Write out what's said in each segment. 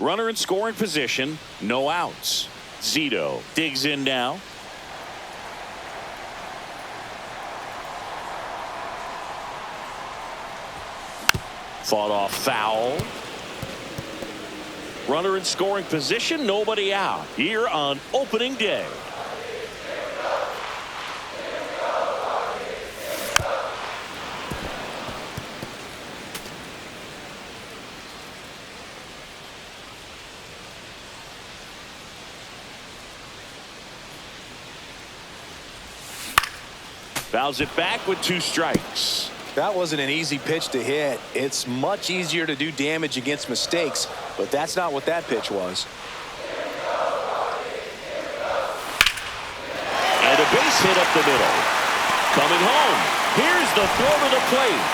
Runner in scoring position, no outs. Zito digs in now. Fought off foul. Runner in scoring position, nobody out here on opening day. Fouls it back with 2 strikes. That wasn't an easy pitch to hit. It's much easier to do damage against mistakes, but that's not what that pitch was. And a base hit up the middle. Coming home. Here's the throw to the plate.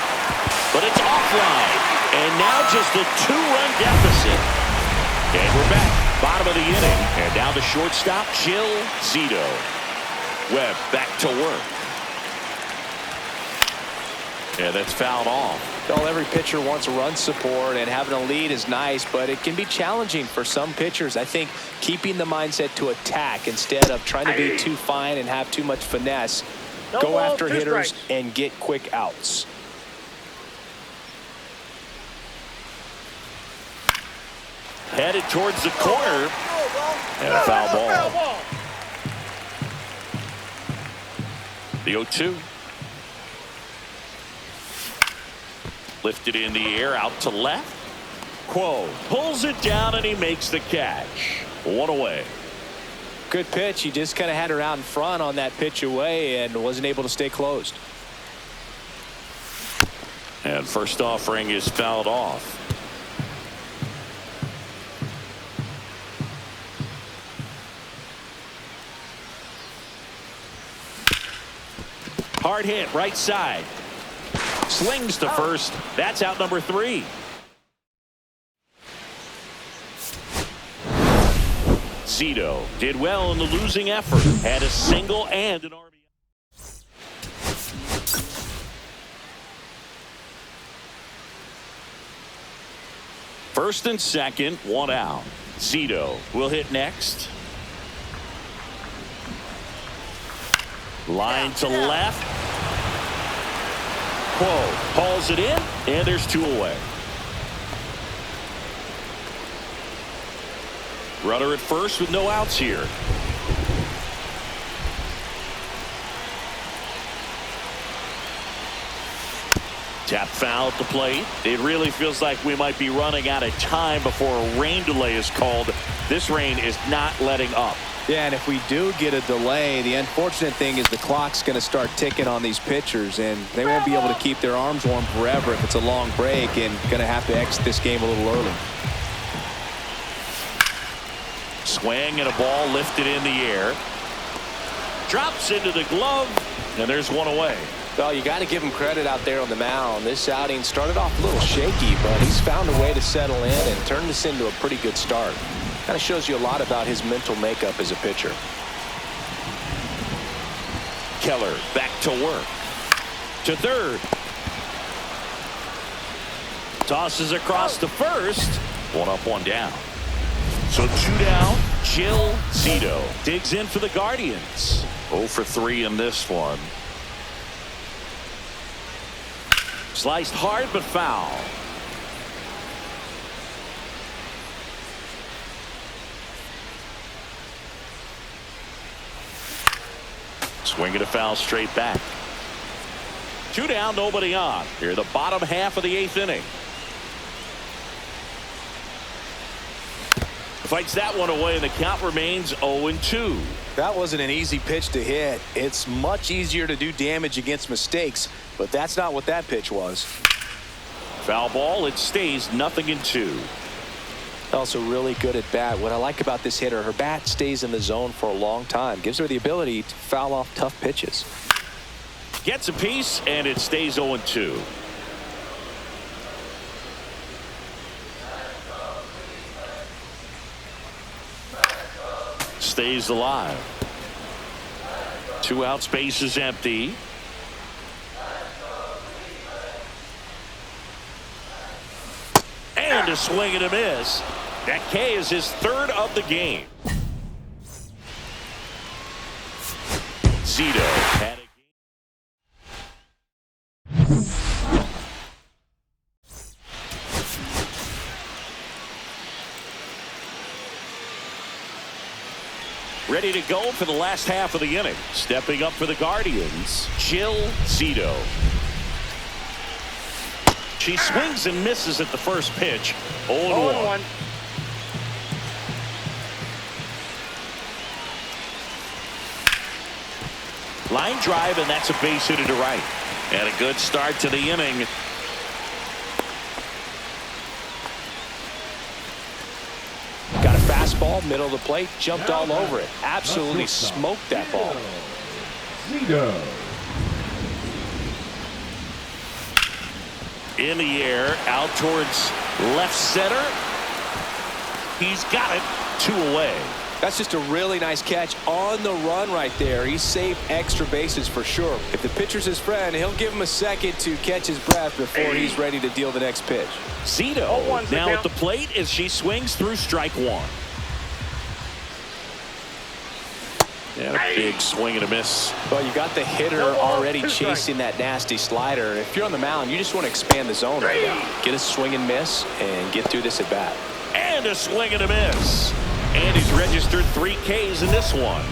But it's offline. And now just a 2-run deficit. And we're back. Bottom of the inning. And now the shortstop, Zito. Webb back to work. Yeah, that's fouled off. Well, every pitcher wants run support, and having a lead is nice, but it can be challenging for some pitchers. I think keeping the mindset to attack instead of trying to be too fine and have too much finesse. Go after hitters and get quick outs. Headed towards the corner. And a foul ball. The 0-2. Lifted in the air out to left. Quo pulls it down and he makes the catch. 1 away. Good pitch. He just kind of had her out in front on that pitch away and wasn't able to stay closed. And first offering is fouled off. Hard hit right side. Slings to first. That's out number 3. Zito did well in the losing effort. Had a single and an RBI. First and second, 1 out. Zito will hit next. Line to left. Quo hauls it in, and there's 2 away. Runner at first with no outs here. Tap foul at the plate. It really feels like we might be running out of time before a rain delay is called. This rain is not letting up. Yeah, and if we do get a delay, the unfortunate thing is the clock's going to start ticking on these pitchers, and they won't be able to keep their arms warm forever if it's a long break, and going to have to exit this game a little early. Swing and a ball lifted in the air. Drops into the glove, and there's 1 away. Well, you got to give him credit out there on the mound. This outing started off a little shaky, but he's found a way to settle in and turn this into a pretty good start. Kind of shows you a lot about his mental makeup as a pitcher. Keller back to work. To third. Tosses across to first. 1 up, 1 down. So 2 down. Zito digs in for the Guardians. 0 for 3 in this one. Sliced hard but foul. Swing and a foul straight back. 2 down, nobody on. Here the bottom half of the 8th inning. Fights that one away, and the count remains 0-2. That wasn't an easy pitch to hit. It's much easier to do damage against mistakes, but that's not what that pitch was. Foul ball. It stays 0-2. Also really good at bat. What I like about this hitter, her bat stays in the zone for a long time. Gives her the ability to foul off tough pitches. Gets a piece, and it stays 0-2. Stays alive. 2 outs, base is empty. And a swing and a miss. That K is his third of the game. Zito had a ready to go for the last half of the inning. Stepping up for the Guardians, Jill Zito. She swings and misses at the first pitch. 0-1. Line drive, and that's a base hit to right. And a good start to the inning. Got a fastball, middle of the plate, jumped all over it. Absolutely smoked that ball. Zito. In the air, out towards left center. He's got it. 2 away. That's just a really nice catch on the run right there. He saved extra bases for sure. If the pitcher's his friend, he'll give him a second to catch his breath before he's ready to deal the next pitch. Zito now at the plate as she swings through strike 1. And a big swing and a miss. Well, you got the hitter already chasing that nasty slider. If you're on the mound, you just want to expand the zone right now. Get a swing and miss and get through this at bat. And a swing and a miss. And he's registered 3 Ks in this one.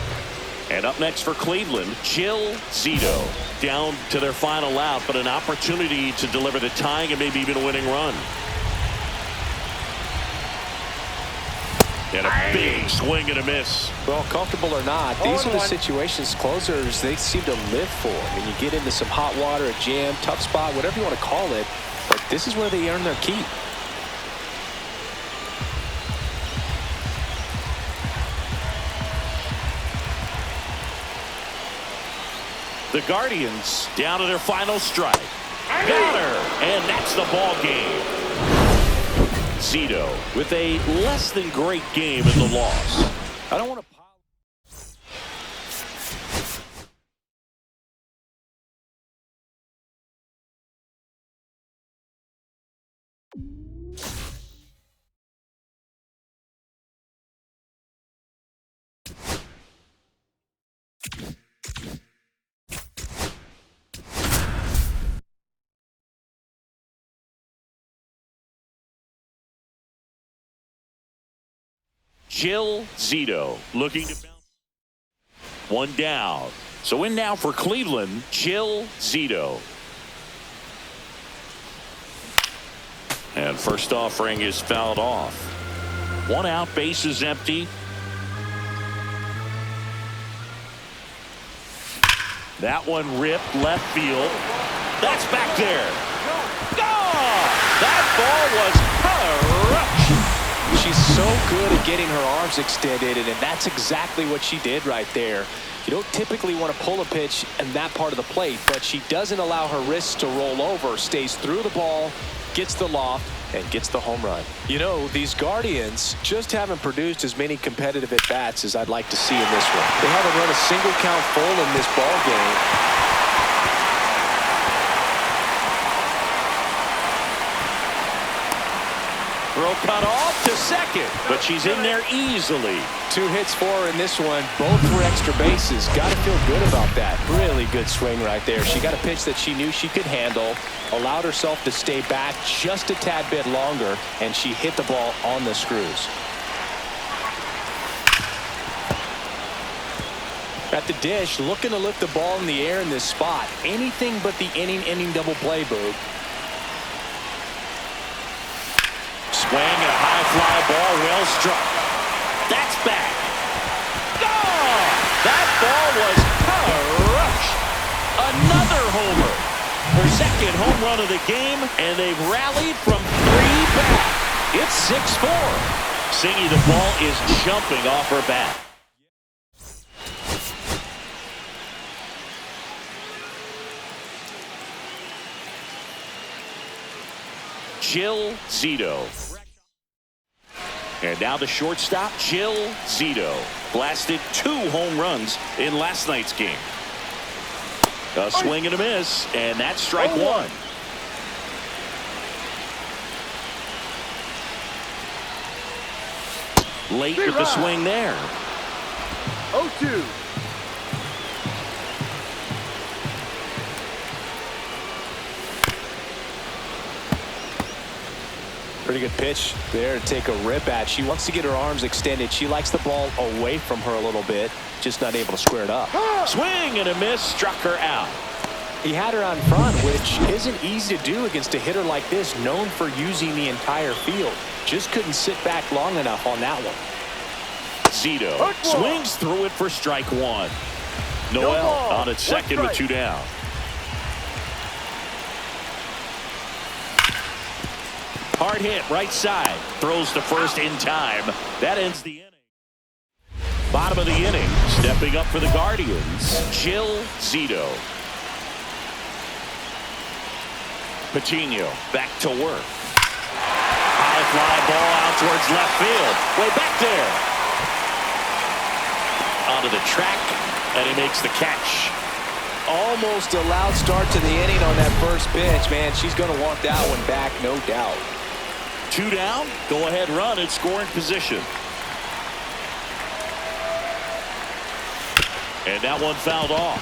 And up next for Cleveland, Jill Zito. Down to their final out, but an opportunity to deliver the tying and maybe even a winning run. And a big swing and a miss. Well, comfortable or not, these are the situations closers they seem to live for. I mean, you get into some hot water, a jam, tough spot, whatever you want to call it, but this is where they earn their keep. The Guardians down to their final strike. Got her, and that's the ball game. Zito with a less than great game in the loss. I don't want to. Jill Zito looking to bounce. 1 down. So in now for Cleveland, Jill Zito. And first offering is fouled off. 1 out, base is empty. That one ripped left field. That's back there. Gone! That ball was crushed. She's so good at getting her arms extended, and that's exactly what she did right there. You don't typically want to pull a pitch in that part of the plate, but she doesn't allow her wrists to roll over, stays through the ball, gets the loft, and gets the home run. You know, these Guardians just haven't produced as many competitive at-bats as I'd like to see in this one. They haven't run a single count full in this ball game. Throw cut off to second, but she's in there easily. 2 hits for her in this one, both for extra bases. Got to feel good about that. Really good swing right there. She got a pitch that she knew she could handle, allowed herself to stay back just a tad bit longer, and she hit the ball on the screws. At the dish, looking to lift the ball in the air in this spot. Anything but the inning double play, Boog. Swing and a high fly ball, well struck. That's back. Gone! That ball was crushed. Another homer. Her second home run of the game, and they've rallied from 3 back. It's 6-4. Singy, the ball is jumping off her bat. Jill Zito. And now the shortstop, Jill Zito. Blasted 2 home runs in last night's game. A swing and a miss, and that's strike 1. Late with the swing there. 0-2. Pretty good pitch there to take a rip at. She wants to get her arms extended. She likes the ball away from her a little bit, just not able to square it up. Swing and a miss, struck her out. He had her on front, which isn't easy to do against a hitter like this, known for using the entire field. Just couldn't sit back long enough on that one. Zito swings through it for strike one. Noel on at second with 2 down. Hard hit right side. Throws to first in time. That ends the inning. Bottom of the inning. Stepping up for the Guardians, Jill Zito. Patino back to work. High fly ball out towards left field. Way back there. Onto the track, and he makes the catch. Almost a loud start to the inning on that first pitch. Man, she's going to want that one back, no doubt. 2 down. Go ahead run in scoring position. And that one fouled off.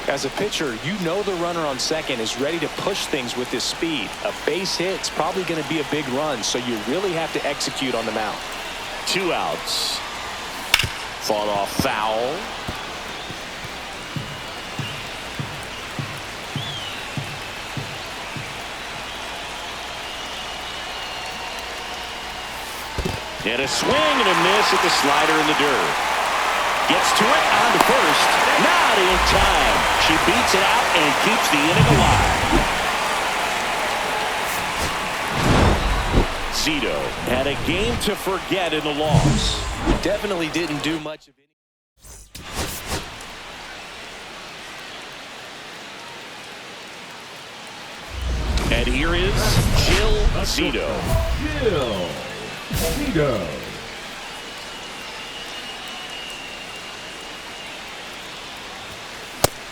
As a pitcher, you know the runner on second is ready to push things with his speed. A base hit's probably going to be a big run, so you really have to execute on the mound. 2 outs. Fought off foul. And a swing and a miss at the slider in the dirt. Gets to it on to first. Not in time. She beats it out and keeps the inning alive. Zito had a game to forget in the loss. Definitely didn't do much of any. And here is Jill Zito. Jill Zito.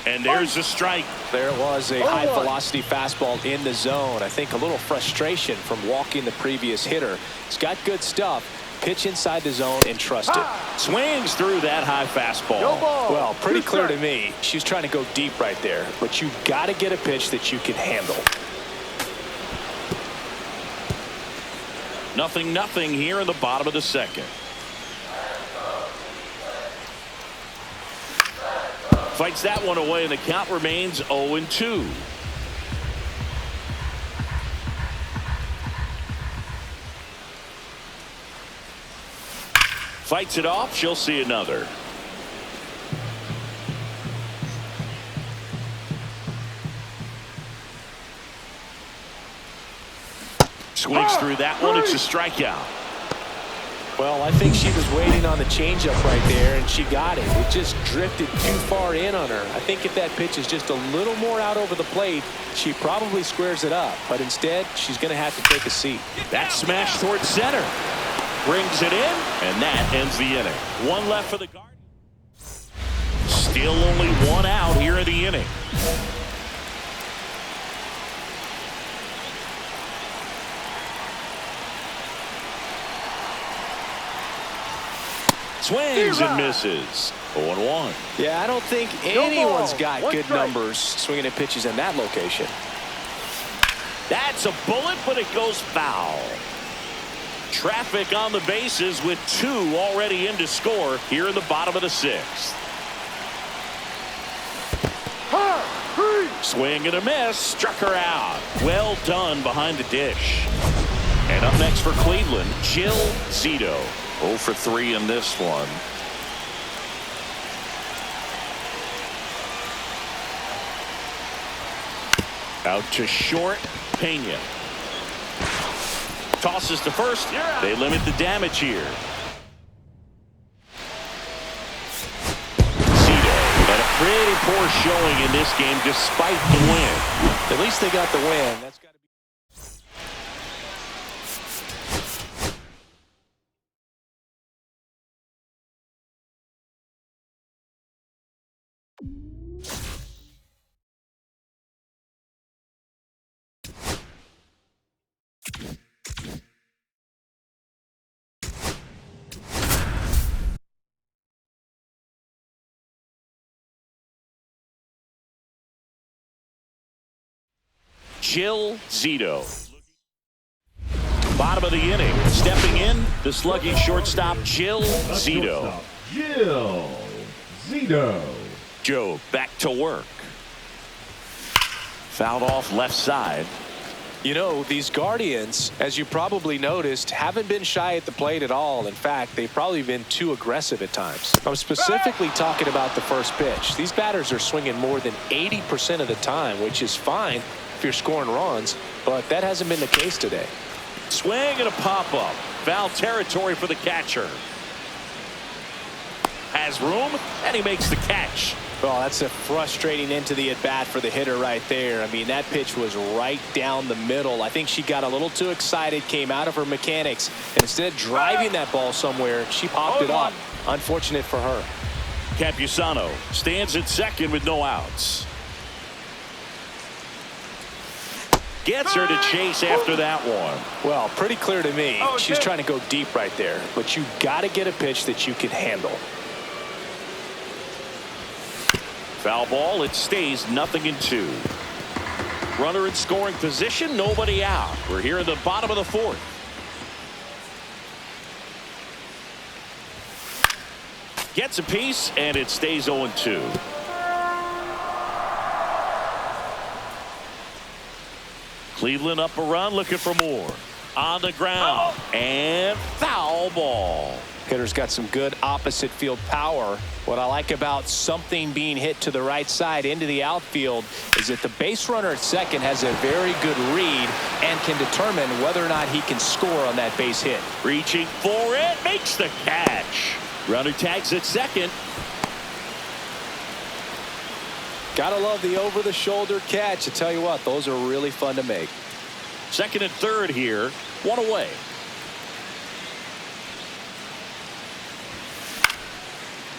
And there's a strike. There was a high-velocity fastball in the zone. I think a little frustration from walking the previous hitter. He's got good stuff. Pitch inside the zone and trust it. Swings through that high fastball. Well, pretty clear to me. She's trying to go deep right there. But you've got to get a pitch that you can handle. 0-0 here in the bottom of the second. Fights that one away, and the count remains 0-2. Fights it off. She'll see another. Swings through that one. It's a strikeout. Well, I think she was waiting on the changeup right there, and she got it. It just drifted too far in on her. I think if that pitch is just a little more out over the plate, she probably squares it up. But instead, she's going to have to take a seat. That smash towards center. Brings it in, and that ends the inning. 1 left for the Guardians. Still only 1 out here in the inning. Swings and misses. 0-1. Yeah, I don't think anyone's got good numbers swinging at pitches in that location. That's a bullet, but it goes foul. Traffic on the bases with 2 already in to score here in the bottom of the 6th. Swing and a miss. Struck her out. Well done behind the dish. And up next for Cleveland, Jill Zito. 0 for 3 in this one. Out to short, Pena. Tosses to first. They limit the damage here. Zito had a pretty poor showing in this game despite the win. At least they got the win. That's got to Jill Zito. Bottom of the inning. Stepping in, the slugging shortstop, Jill Zito. Jill Zito. Joe back to work. Fouled off left side. You know, these Guardians, as you probably noticed, haven't been shy at the plate at all. In fact, they've probably been too aggressive at times. I'm specifically talking about the first pitch. These batters are swinging more than 80% of the time, which is fine if you're scoring runs, but that hasn't been the case today. Swing and a pop-up. Foul territory for the catcher. Has room, and he makes the catch. Well, that's a frustrating end to the at-bat for the hitter right there. I mean, that pitch was right down the middle. I think she got a little too excited, came out of her mechanics, and instead of driving that ball somewhere, she popped it up. Unfortunate for her. Campusano stands at second with no outs. Gets her to chase after that one. Well, pretty clear to me. She's trying to go deep right there, but you got to get a pitch that you can handle. Foul ball. It stays 0-2. Runner in scoring position. Nobody out. We're here in the bottom of the fourth. Gets a piece, and it stays 0-2. Cleveland up a run, looking for more. On the ground, and foul ball. Hitter's got some good opposite field power. What I like about something being hit to the right side into the outfield is that the base runner at second has a very good read and can determine whether or not he can score on that base hit. Reaching for it, makes the catch. Runner tags at second. Gotta love the over-the-shoulder catch. I tell you what, those are really fun to make. Second and third here, one away.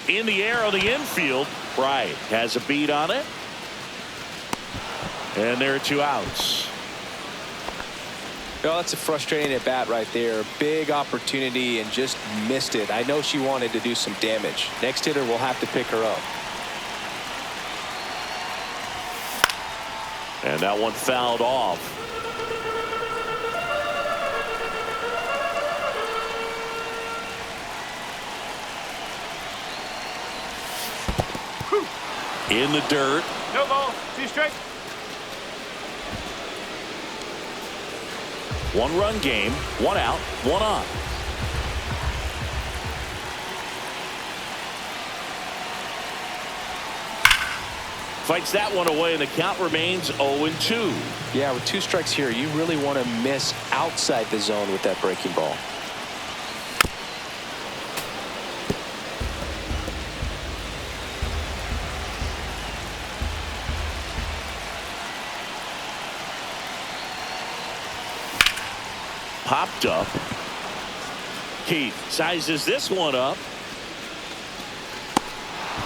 In the air on the infield, Bright has a beat on it. And there are two outs. Well, that's a frustrating at bat right there. Big opportunity and just missed it. I know she wanted to do some damage. Next hitter will have to pick her up. And that one fouled off. In the dirt. No ball. 2 strike. One-run game. 1 out, 1 on. Fights that one away, and the count remains 0-2. Yeah, with 2 strikes here, you really want to miss outside the zone with that breaking ball. Popped up. Keith sizes this one up.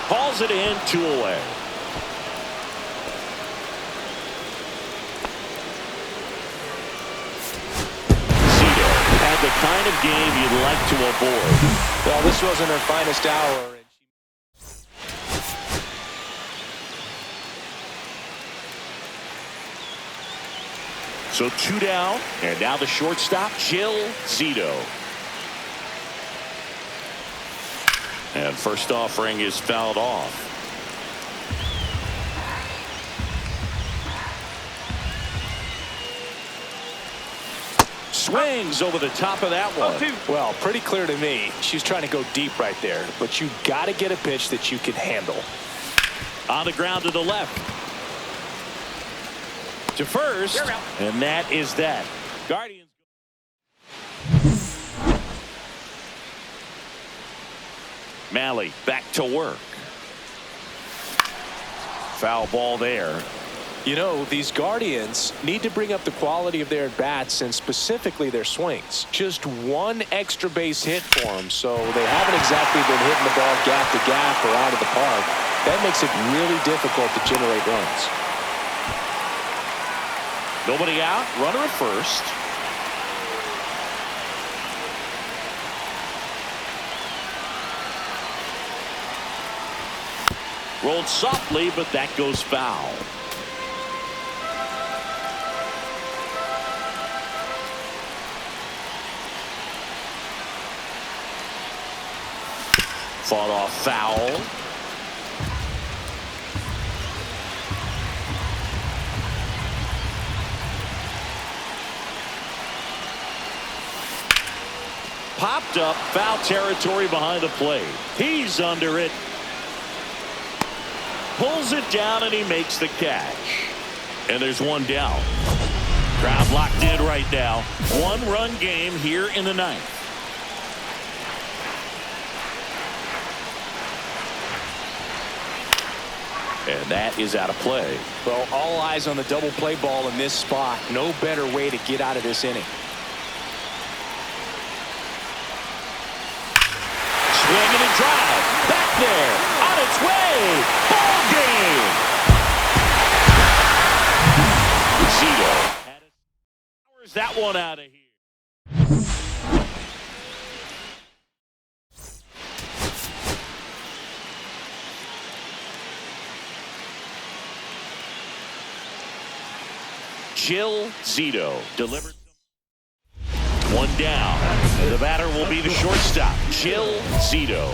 Hauls it in, 2 away. Zito had the kind of game you'd like to avoid. Well, this wasn't her finest hour. So 2 down, and now the shortstop, Jill Zito. And first offering is fouled off. Swings over the top of that one. Well, pretty clear to me. She's trying to go deep right there, but you got to get a pitch that you can handle. On the ground to the left. To first, and that is that. Guardians. Malley back to work. Foul ball there. You know, these Guardians need to bring up the quality of their at-bats and specifically their swings. Just 1 extra base hit for them, so they haven't exactly been hitting the ball gap to gap or out of the park. That makes it really difficult to generate runs. Nobody out, runner at first. Rolled softly, but that goes foul. Fought off foul. Popped up, foul territory behind the plate. He's under it. Pulls it down and he makes the catch. And there's one down. Crowd locked in right now. One-run game here in the ninth. And that is out of play. Well, all eyes on the double play ball in this spot. No better way to get out of this inning. Swing and a drive. Back there. On its way. Ball game. Zito. Powers that one out of here. Jill Zito delivered. One down. And the batter will be the shortstop, Jill Zito.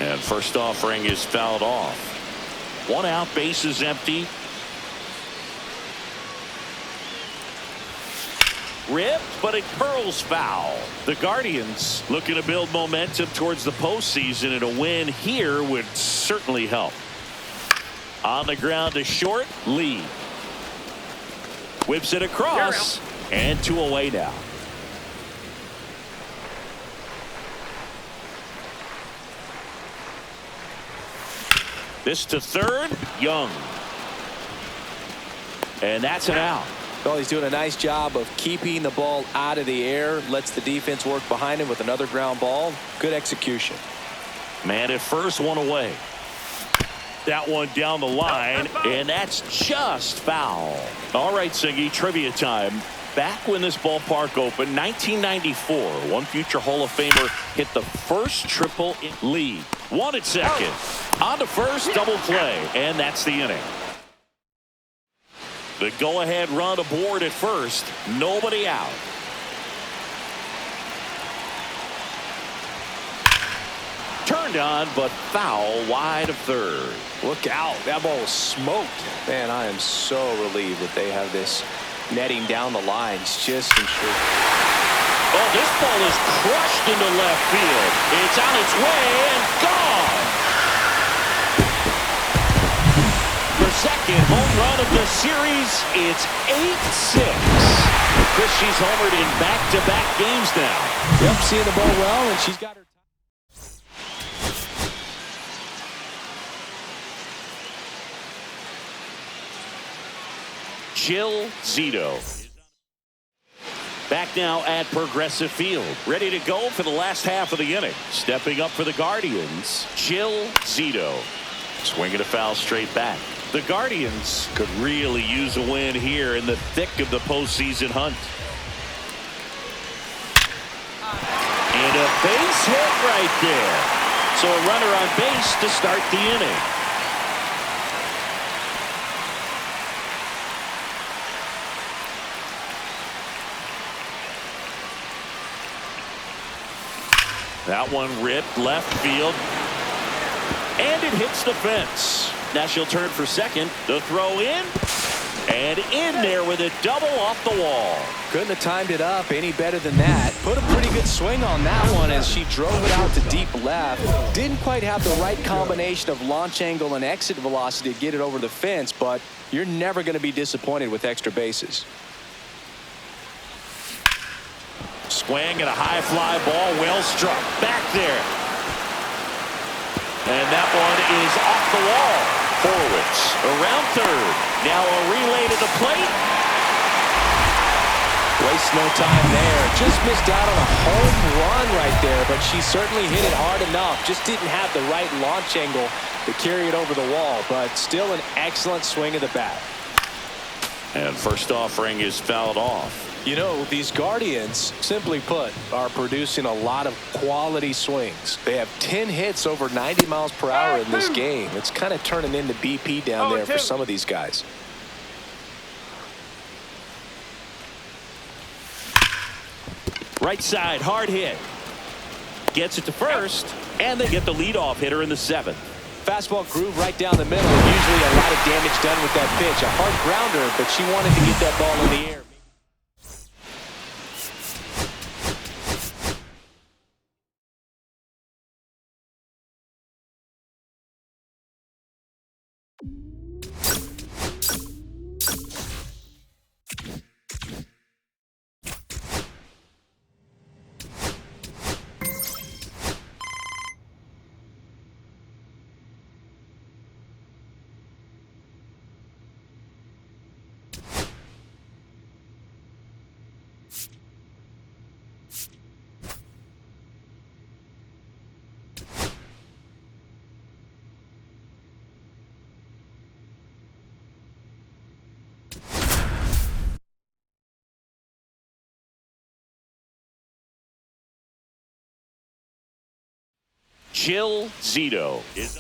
And first offering is fouled off. One out, base is empty. Ripped, but it curls foul. The Guardians looking to build momentum towards the postseason, and a win here would certainly help. On the ground to short, Lee. Whips it across, and 2 away now. This to third, Young. And that's an out. Well, he's doing a nice job of keeping the ball out of the air. Lets the defense work behind him with another ground ball. Good execution. Man at first, 1 away. That one down the line, and that's just foul. All right, Singy, trivia time. Back when this ballpark opened, 1994, one future Hall of Famer hit the first triple in lead. One at second. On to first, double play, and that's the inning. The go-ahead run aboard at first. Nobody out. Turned on, but foul wide of third. Look out. That ball was smoked. Man, I am so relieved that they have this netting down the lines just ensure. Oh, this ball is crushed into left field. It's on its way and gone. For second home run of the series, it's 8-6. Chris, she's homered in back-to-back games now. Yep, seeing the ball well, and she's got her. Jill Zito. Back now at Progressive Field. Ready to go for the last half of the inning. Stepping up for the Guardians, Jill Zito. Swinging a foul straight back. The Guardians could really use a win here in the thick of the postseason hunt. And a base hit right there. So a runner on base to start the inning. That one ripped left field. And it hits the fence. Now she'll turn for second. The throw in. And in there with a double off the wall. Couldn't have timed it up any better than that. Put a pretty good swing on that one as she drove it out to deep left. Didn't quite have the right combination of launch angle and exit velocity to get it over the fence, but you're never going to be disappointed with extra bases. Swing and a high fly ball, well struck. Back there. And that one is off the wall. Forwards around third. Now a relay to the plate. Waste no time there. Just missed out on a home run right there, but she certainly hit it hard enough. Just didn't have the right launch angle to carry it over the wall, but still an excellent swing of the bat. And first offering is fouled off. You know, these Guardians, simply put, are producing a lot of quality swings. They have 10 hits over 90 miles per hour in this game. It's kind of turning into BP down there for some of these guys. Right side, hard hit. Gets it to first, and they get the leadoff hitter in the 7th. Fastball groove right down the middle. Usually a lot of damage done with that pitch. A hard grounder, but she wanted to get that ball in the air. Jill Zito is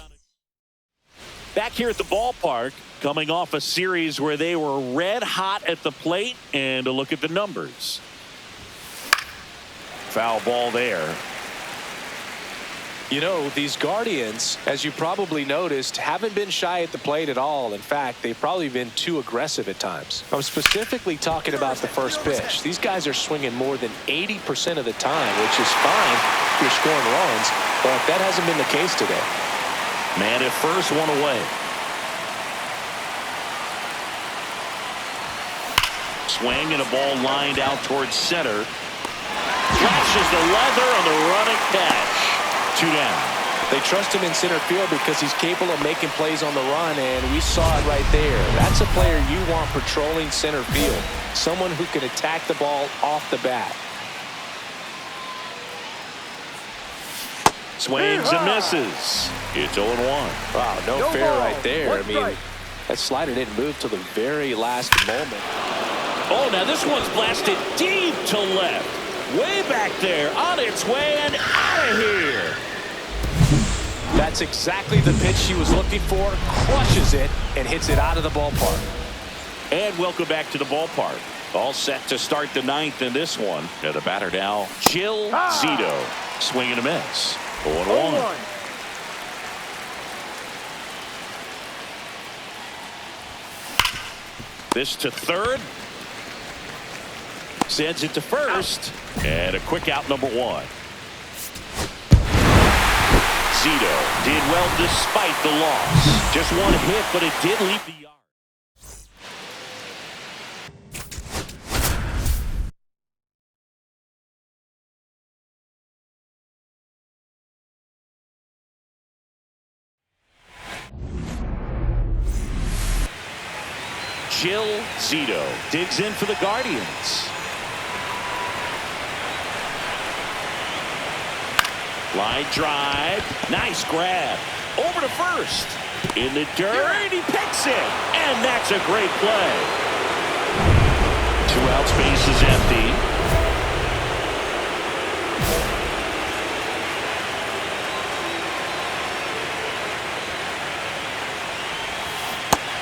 back here at the ballpark, coming off a series where they were red hot at the plate. And a look at the numbers. Foul ball there. You know, these Guardians, as you probably noticed, haven't been shy at the plate at all. In fact, they've probably been too aggressive at times. I'm specifically talking about the first pitch. These guys are swinging more than 80% of the time, which is fine if you're scoring runs, but that hasn't been the case today. Man at first, one away. Swing and a ball lined out towards center. Flashes the leather on the running catch. 2 down. They trust him in center field because he's capable of making plays on the run, and we saw it right there. That's a player you want patrolling center field. Someone who can attack the ball off the bat. Swings and misses. It's 0-1. Wow, no fair right there. I mean, that slider didn't move till the very last moment. Oh, now this one's blasted deep to left. Way back there, on its way and out of here. That's exactly the pitch she was looking for. Crushes it and hits it out of the ballpark. And welcome back to the ballpark. All set to start the 9th in this one. To the batter now, Jill Zito. Swing and a miss. 0-1. This to third. Sends it to first. And a quick out, number 1. Zito did well despite the loss. Just one hit, but it did leave the yard. Jill Zito digs in for the Guardians. Line drive. Nice grab. Over to first. In the dirt. He picks it. And that's a great play. 2 outs, base is empty.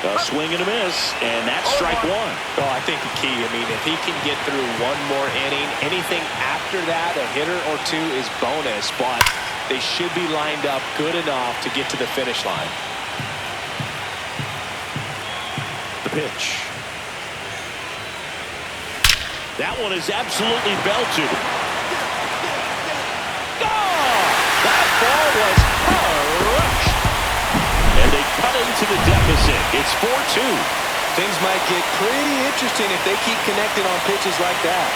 A swing and a miss, and that's strike 1. Oh, I think the key, I mean, if he can get through one more inning, anything after that, a hitter or 2 is bonus, but they should be lined up good enough to get to the finish line. The pitch. That one is absolutely belted. Oh! That ball was crushed. And they cut into the deficit. It's 4-2. Things might get pretty interesting if they keep connecting on pitches like that.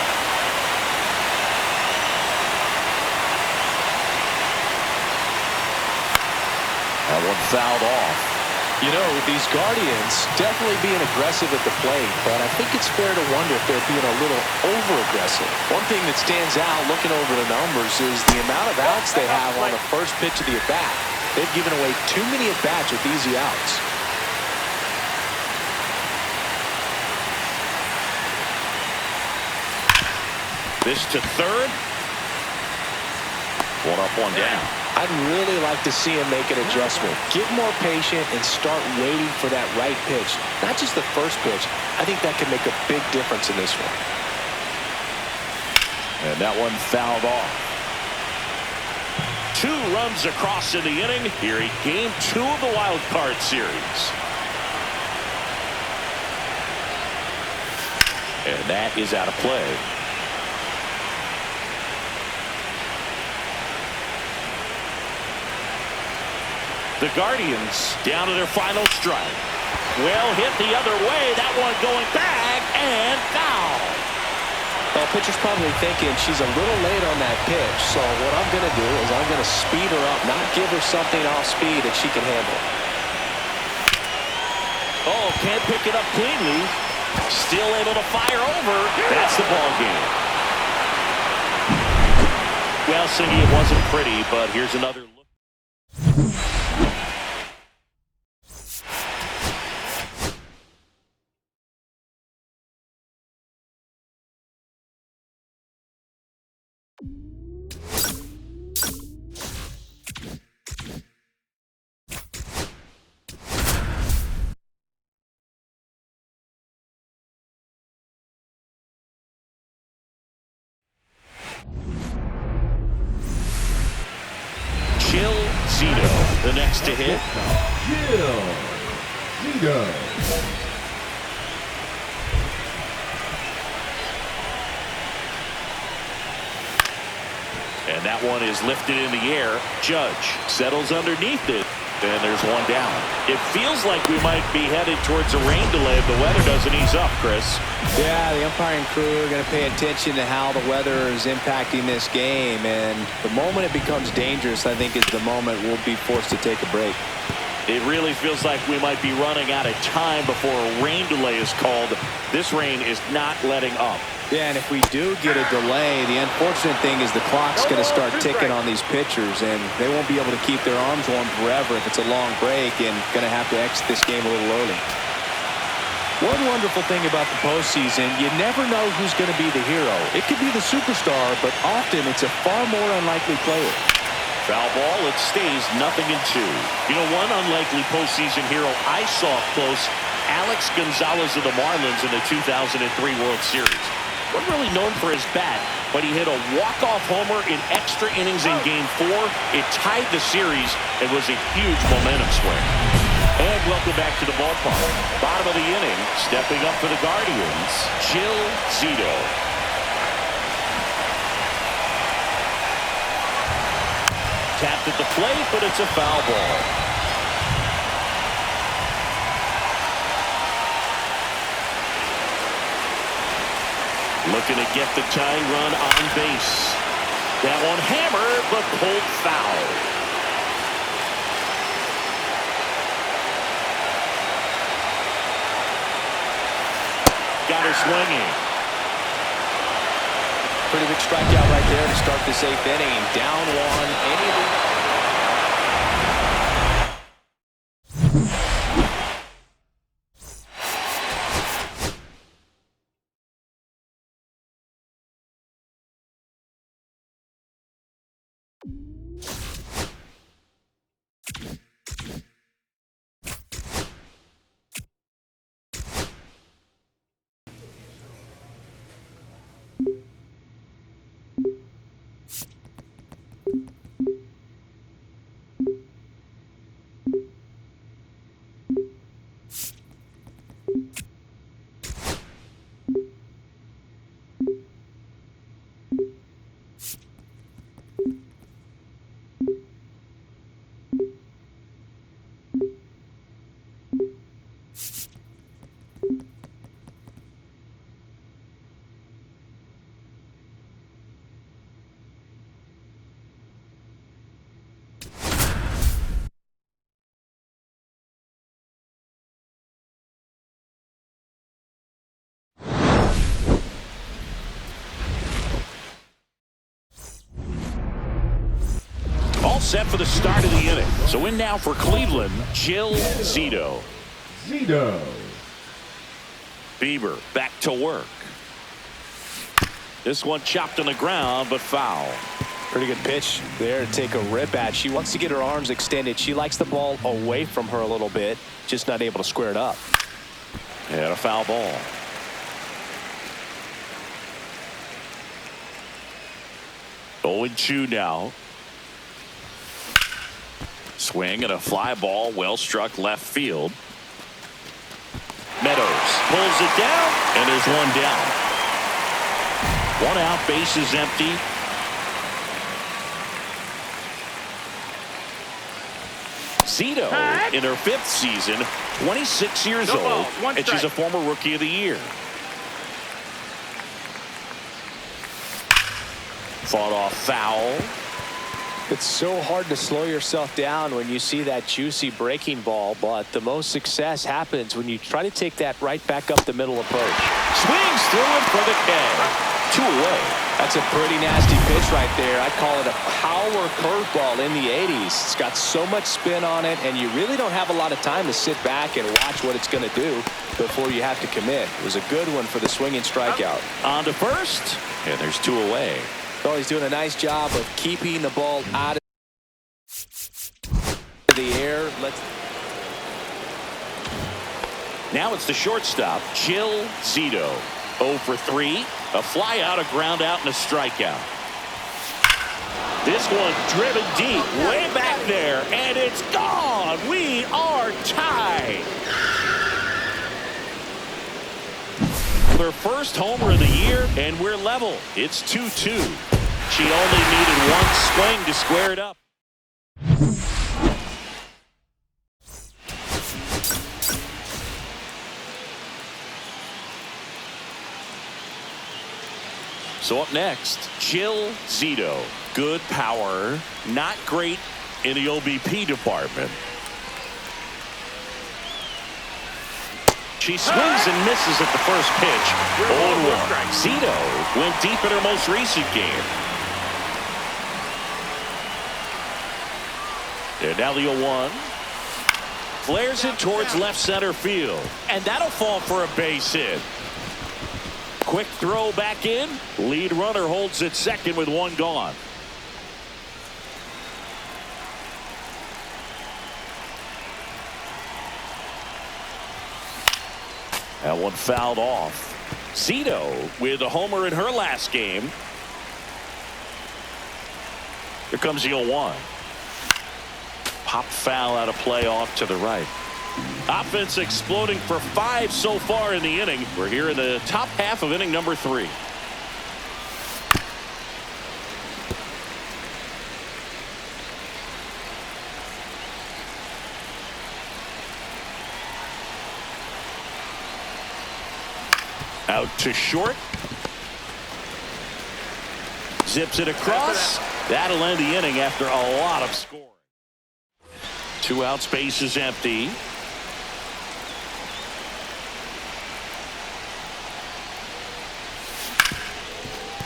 That one fouled off. You know, these Guardians definitely being aggressive at the plate, but I think it's fair to wonder if they're being a little over-aggressive. One thing that stands out looking over the numbers is the amount of outs they have on the first pitch of the at-bat. They've given away too many at-bats with easy outs. This to third. 1 up, 1 down. I'd really like to see him make an adjustment. Get more patient and start waiting for that right pitch. Not just the first pitch. I think that can make a big difference in this one. And that one fouled off. 2 runs across in the inning here in Game 2 of the Wild Card Series. And that is out of play. The Guardians down to their final strike. Well hit the other way. That one going back and foul. Well, pitcher's probably thinking she's a little late on that pitch. So what I'm going to do is I'm going to speed her up, not give her something off speed that she can handle. Oh, can't pick it up cleanly. Still able to fire over. That's the ball game. Well, Singy, it wasn't pretty, but here's another look. Zito, the next to hit. Zito. And that one is lifted in the air. Judge settles underneath it. And there's one down. It feels like we might be headed towards a rain delay if the weather doesn't ease up, Chris. Yeah, the umpiring crew are going to pay attention to how the weather is impacting this game. And the moment it becomes dangerous, I think, is the moment we'll be forced to take a break. It really feels like we might be running out of time before a rain delay is called. This rain is not letting up. Yeah, and if we do get a delay, the unfortunate thing is the clock's going to start ticking on these pitchers, and they won't be able to keep their arms warm forever if it's a long break, and going to have to exit this game a little early. One wonderful thing about the postseason, you never know who's going to be the hero. It could be the superstar, but often it's a far more unlikely player. Foul ball, it stays 0-2. You know, one unlikely postseason hero I saw up close, Alex Gonzalez of the Marlins in the 2003 World Series. Wasn't really known for his bat, but he hit a walk-off homer in extra innings in Game 4. It tied the series and was a huge momentum swing. And welcome back to the ballpark. Bottom of the inning, stepping up for the Guardians, Jill Zito. Tapped at the plate, but it's a foul ball. Looking to get the tying run on base. That one hammered, but pulled foul. Got her swinging. Pretty big strikeout right there to start this 8th inning. Down one. All set for the start of the inning. So in now for Cleveland, Jill Zito. Zito. Bieber back to work. This one chopped on the ground, but foul. Pretty good pitch there to take a rip at. She wants to get her arms extended. She likes the ball away from her a little bit, just not able to square it up. And a foul ball. 0-2 now. Swing and a fly ball, well struck left field. Meadows pulls it down, and there's one down. 1 out, bases empty. Zito in her 5th season, 26 years old, and she's a former Rookie of the Year. Fought off foul. It's so hard to slow yourself down when you see that juicy breaking ball, but the most success happens when you try to take that right back up the middle approach. Swings through it for the K. 2 away. That's a pretty nasty pitch right there. I call it a power curveball in the 80s. It's got so much spin on it, and you really don't have a lot of time to sit back and watch what it's going to do before you have to commit. It was a good one for the swinging strikeout. On to first, and there's 2 away. Oh, he's doing a nice job of keeping the ball out of the air. Now it's the shortstop, Jill Zito. 0 for 3. A fly out, a ground out, and a strikeout. This one driven deep, way back there, and it's gone. We are tied. Their first homer of the year, and we're level. It's 2-2. She only needed 1 swing to square it up. So up next, Jill Zito. Good power, not great in the OBP department. She swings and misses at the first pitch. 0-1. Zito went deep in her most recent game. And now the 0-1. Flares it towards left center field. And that'll fall for a base hit. Quick throw back in. Lead runner holds at second with 1 gone. That one fouled off. Zito with a homer in her last game. Here comes the 0-1. Pop foul out of play off to the right. Offense exploding for 5 so far in the inning. We're here in the top half of inning number 3. Out to short. Zips it across. That'll end the inning after a lot of scoring. 2 outs, base is empty.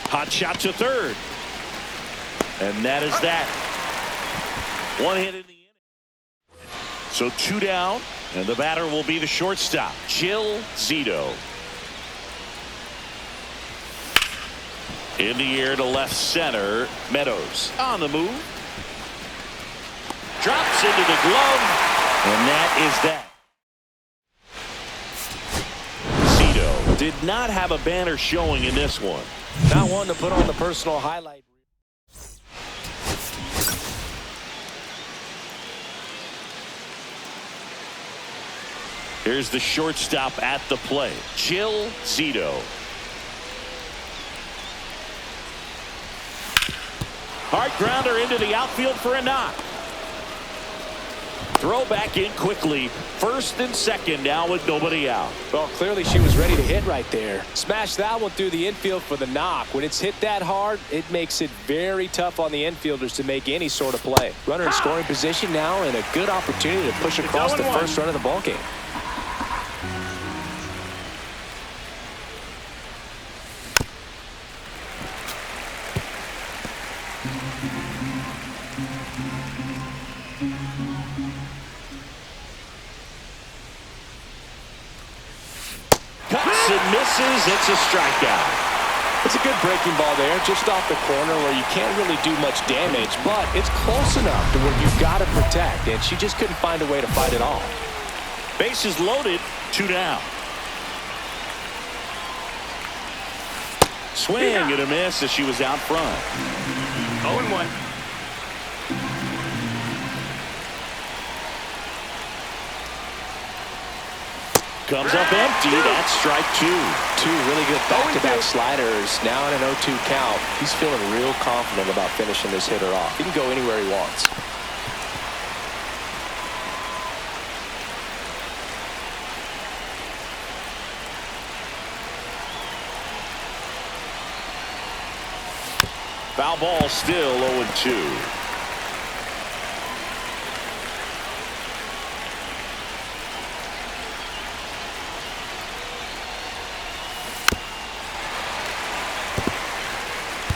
Hot shot to third. And that is that. 1 hit in the inning. So 2 down, and the batter will be the shortstop, Jill Zito. In the air to left center, Meadows on the move. Drops into the glove, and that is that. Zito did not have a banner showing in this one. Not one to put on the personal highlight. Here's the shortstop at the plate, Jill Zito. Hard grounder into the outfield for a knock. Throw back in quickly. First and second now with nobody out. Well, clearly she was ready to hit right there. Smash that one through the infield for the knock. When it's hit that hard, it makes it very tough on the infielders to make any sort of play. Runner in scoring position now, and a good opportunity to push across the first run of the ballgame. Cuts and misses. It's a strikeout. It's a good breaking ball there, just off the corner where you can't really do much damage, but it's close enough to where you've got to protect, and she just couldn't find a way to fight it off. Bases loaded, 2 down. Swing and a miss as she was out front. 0-1. Comes up empty. That's strike two. Two really good back-to-back sliders. Now in an 0-2 count. He's feeling real confident about finishing this hitter off. He can go anywhere he wants. Foul ball, still 0-2.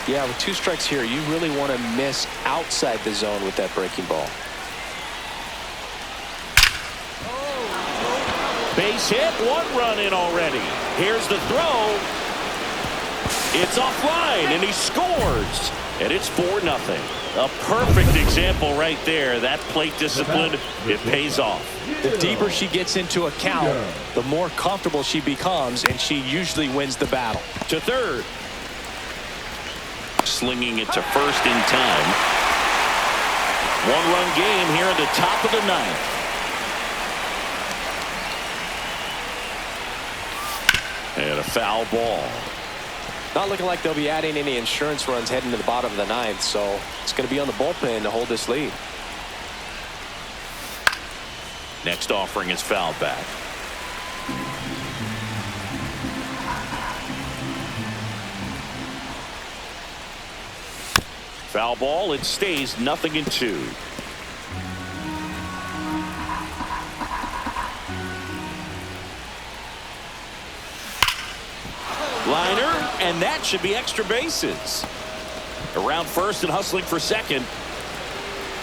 Yeah, with 2 strikes here, you really want to miss outside the zone with that breaking ball. Base hit, 1 run in already. Here's the throw. It's offline, and he scores. And it's 4-0. A perfect example right there. That plate discipline, it pays off. The deeper she gets into a count, the more comfortable she becomes, and she usually wins the battle. To third. Slinging it to first in time. 1-run game here at the top of the 9th. And a foul ball. Not looking like they'll be adding any insurance runs heading to the bottom of the 9th, so it's going to be on the bullpen to hold this lead. Next offering is fouled back. Foul ball, it stays 0-2. Liner, and that should be extra bases. Around first and hustling for second.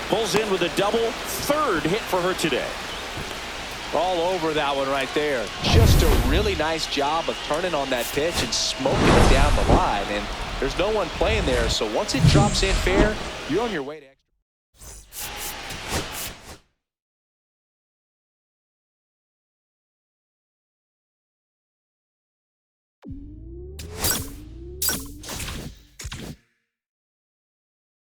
Pulls in with a double, 3rd hit for her today. All over that one right there. Just a really nice job of turning on that pitch and smoking it down the line. And there's no one playing there, so once it drops in fair, you're on your way to